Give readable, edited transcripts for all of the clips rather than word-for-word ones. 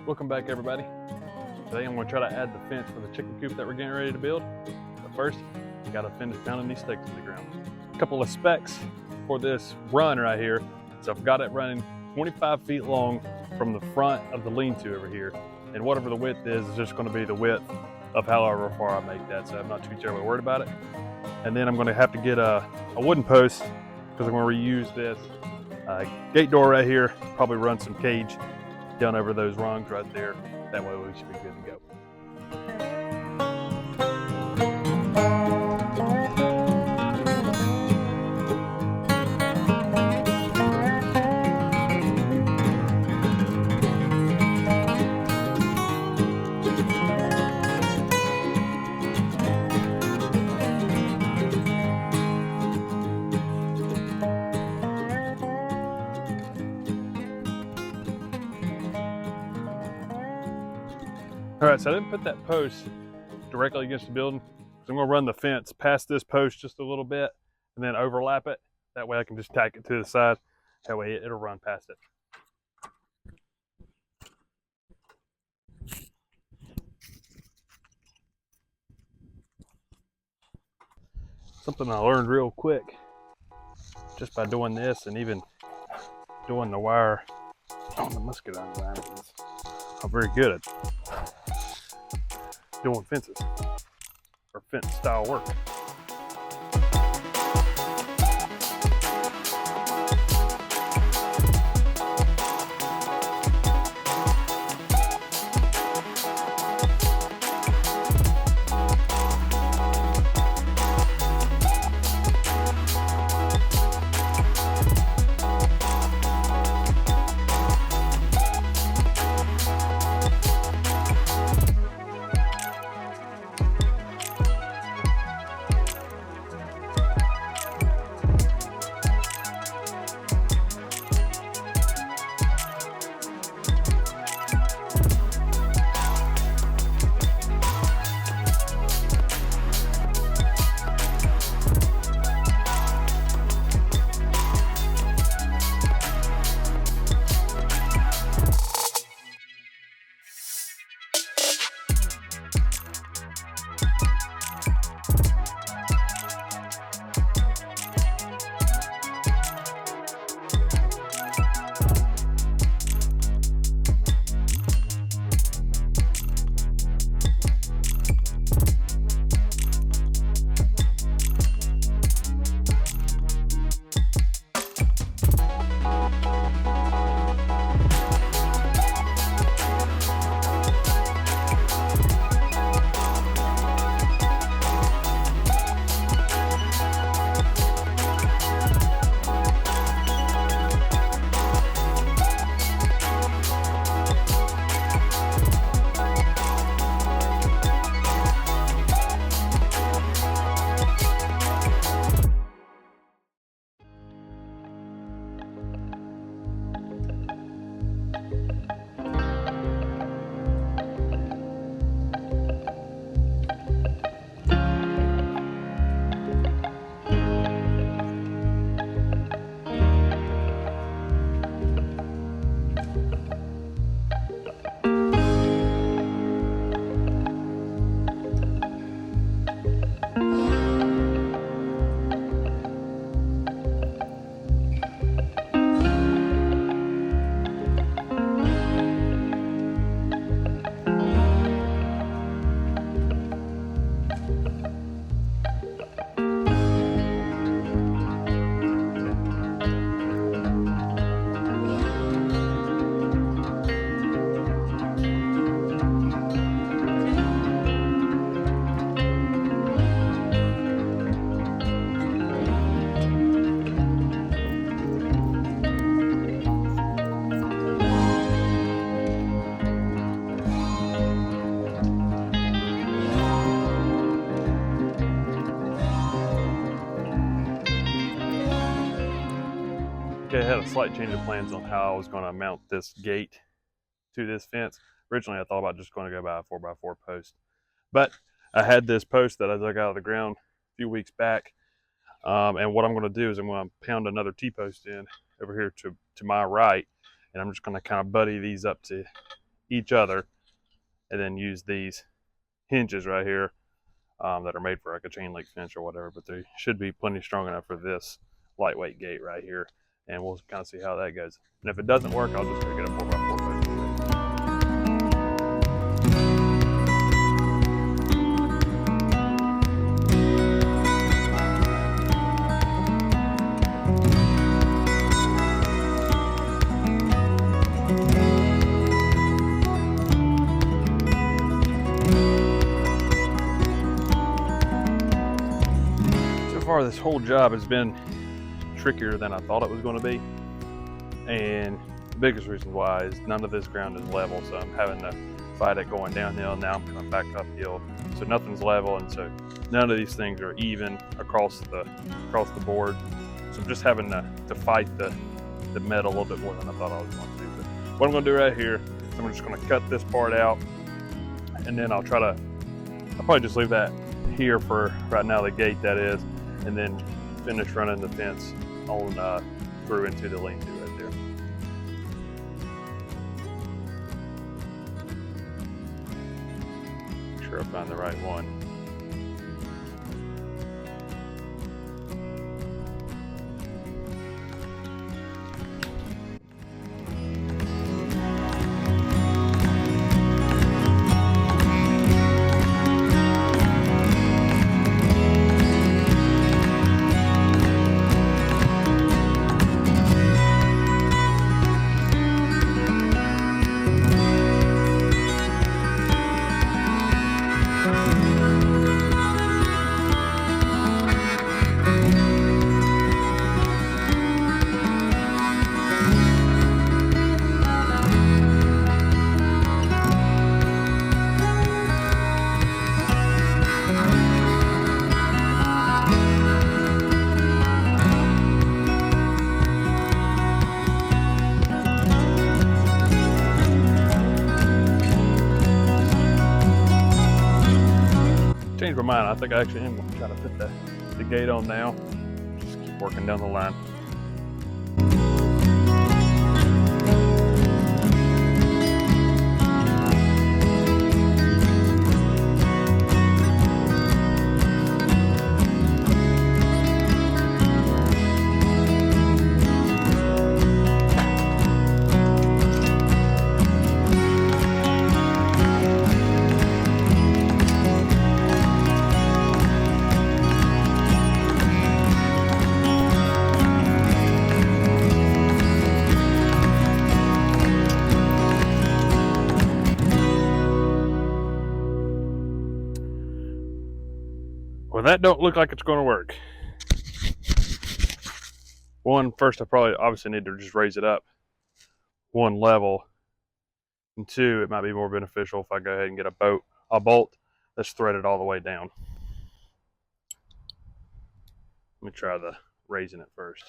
Welcome back, everybody. Today I'm going to try to add the fence for the chicken coop that we're getting ready to build. But first, you got to finish pounding these stakes in the ground. A couple of specs for this run right here. So I've got it running 25 feet long from the front of the lean-to over here. And whatever the width is just going to be the width of however far I make that. So I'm not too terribly worried about it. And then I'm going to have to get a wooden post because I'm going to reuse this gate door right here. Probably run some cage down over those rungs right there. That way we should be good to go. All right, so I didn't put that post directly against the building because I'm going to run the fence past this post just a little bit and then overlap it. That way I can just tack it to the side. That way it'll run past it. Something I learned real quick just by doing this and even doing the wire on the muscadine vine is I'm very good at doing fences or fence style work. Okay, I had a slight change of plans on how I was going to mount this gate to this fence. Originally, I thought about just going to go by a 4x4 post, but I had this post that I dug out of the ground a few weeks back, and what I'm going to do is I'm going to pound another T-post in over here to my right, and I'm just going to kind of buddy these up to each other, and then use these hinges right here that are made for like a chain link fence or whatever, but they should be plenty strong enough for this lightweight gate right here, and we'll kind of see how that goes. And if it doesn't work, I'll just go get a 4x4 post. So far, this whole job has been trickier than I thought it was going to be, and the biggest reason why is none of this ground is level, so I'm having to fight it going downhill. Now I'm coming back uphill, so nothing's level, and so none of these things are even across the board. So I'm just having to fight the metal a little bit more than I thought I was going to. But what I'm going to do right here is I'm just going to cut this part out, and then I'll probably just leave that here for right now, the gate that is, and then finish running the fence on through into the lean-to right there. Make sure I find the right one. Changed my mind. I think I actually am going to try to put the gate on now. Just keep working down the line. Well, that don't look like it's going to work. First, I probably obviously need to just raise it up one level, and two, it might be more beneficial if I go ahead and get a bolt that's threaded all the way down. Let me try the raising it first.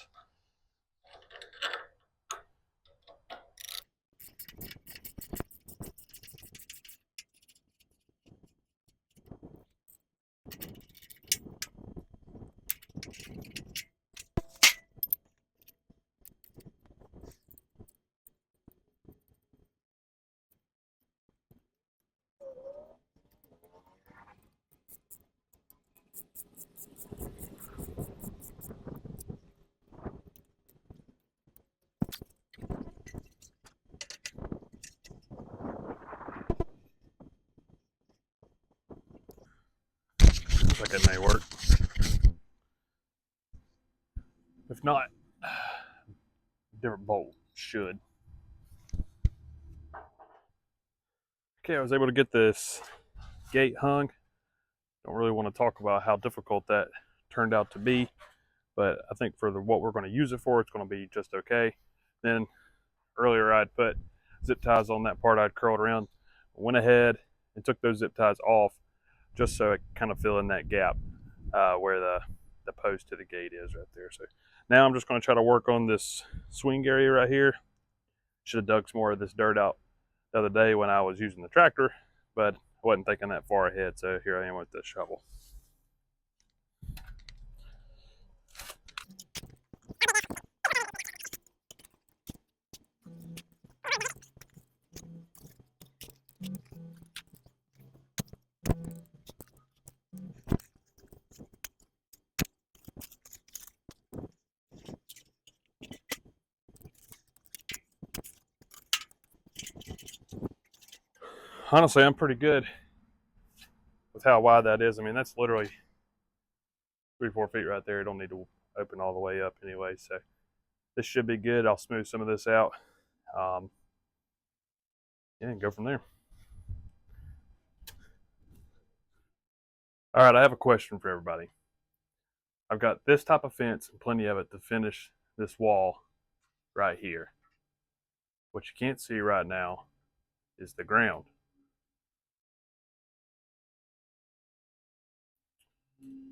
Looks like it may work. If not, different bolt should. Okay, I was able to get this gate hung. Don't really want to talk about how difficult that turned out to be, but I think for what we're going to use it for, it's going to be just okay. Then earlier I'd put zip ties on that part I'd curled around. Went ahead and took those zip ties off just so it kind of fill in that gap where the post to the gate is right there. So now I'm just going to try to work on this swing area right here. Should have dug some more of this dirt out the other day when I was using the tractor, but I wasn't thinking that far ahead, so here I am with this shovel. Honestly, I'm pretty good with how wide that is. I mean, that's literally 3-4 feet right there. It don't need to open all the way up anyway, so this should be good. I'll smooth some of this out, and go from there. All right, I have a question for everybody. I've got this type of fence and plenty of it to finish this wall right here. What you can't see right now is the ground.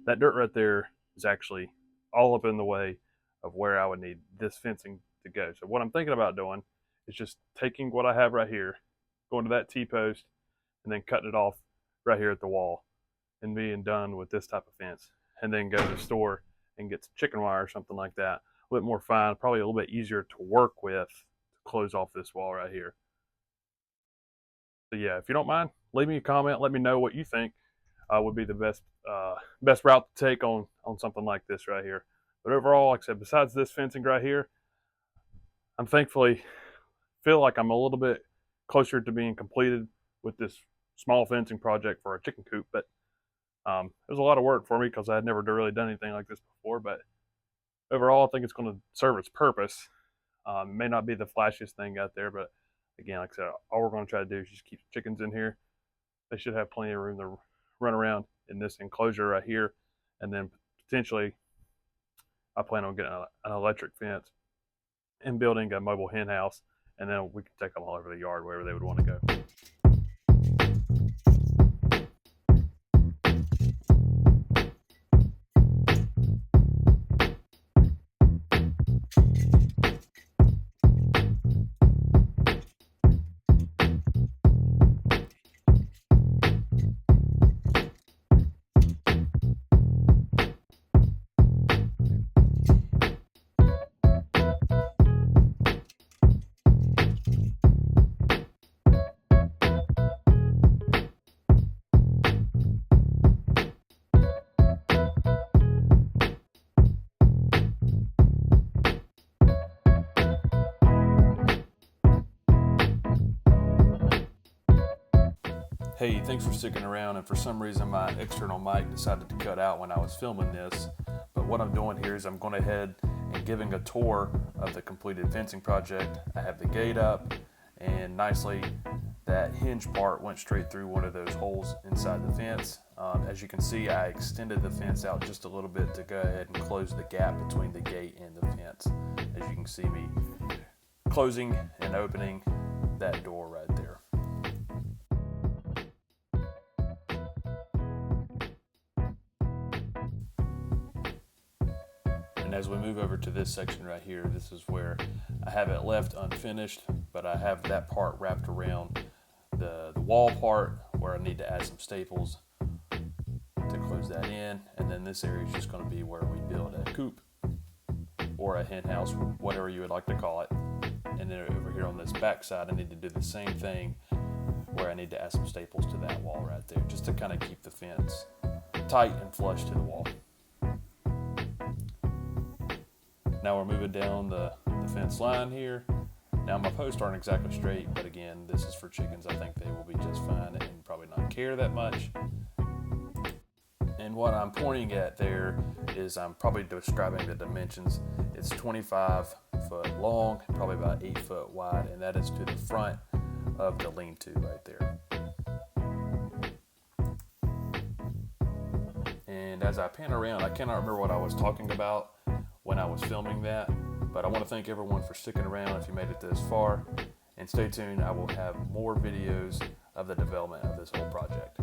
That dirt right there is actually all up in the way of where I would need this fencing to go. So what I'm thinking about doing is just taking what I have right here, going to that T-post, and then cutting it off right here at the wall and being done with this type of fence. And then go to the store and get some chicken wire or something like that. A bit more fine, probably a little bit easier to work with to close off this wall right here. So yeah, if you don't mind, leave me a comment. Let me know what you think would be the best route to take on something like this right here. But overall, like I said, besides this fencing right here, I'm thankfully feel like I'm a little bit closer to being completed with this small fencing project for a chicken coop. But it was a lot of work for me because I had never really done anything like this before. But overall, I think it's going to serve its purpose. It may not be the flashiest thing out there, but again, like I said, all we're going to try to do is just keep chickens in here. They should have plenty of room to run around in this enclosure right here. And then potentially, I plan on getting an electric fence and building a mobile hen house. And then we can take them all over the yard, wherever they would want to go. Hey, thanks for sticking around, and for some reason my external mic decided to cut out when I was filming this. But what I'm doing here is I'm going ahead and giving a tour of the completed fencing project. I have the gate up, and nicely that hinge part went straight through one of those holes inside the fence. As you can see, I extended the fence out just a little bit to go ahead and close the gap between the gate and the fence. As you can see me closing and opening that door right there. And as we move over to this section right here, this is where I have it left unfinished, but I have that part wrapped around the wall part where I need to add some staples to close that in. And then this area is just going to be where we build a coop or a hen house, whatever you would like to call it. And then over here on this back side, I need to do the same thing where I need to add some staples to that wall right there, just to kind of keep the fence tight and flush to the wall. Now we're moving down the fence line here. Now my posts aren't exactly straight, but again, this is for chickens. I think they will be just fine and probably not care that much. And what I'm pointing at there is I'm probably describing the dimensions. It's 25 foot long, probably about 8 foot wide, and that is to the front of the lean-to right there. And as I pan around, I cannot remember what I was talking about when I was filming that, but I want to thank everyone for sticking around if you made it this far, and stay tuned. I will have more videos of the development of this whole project.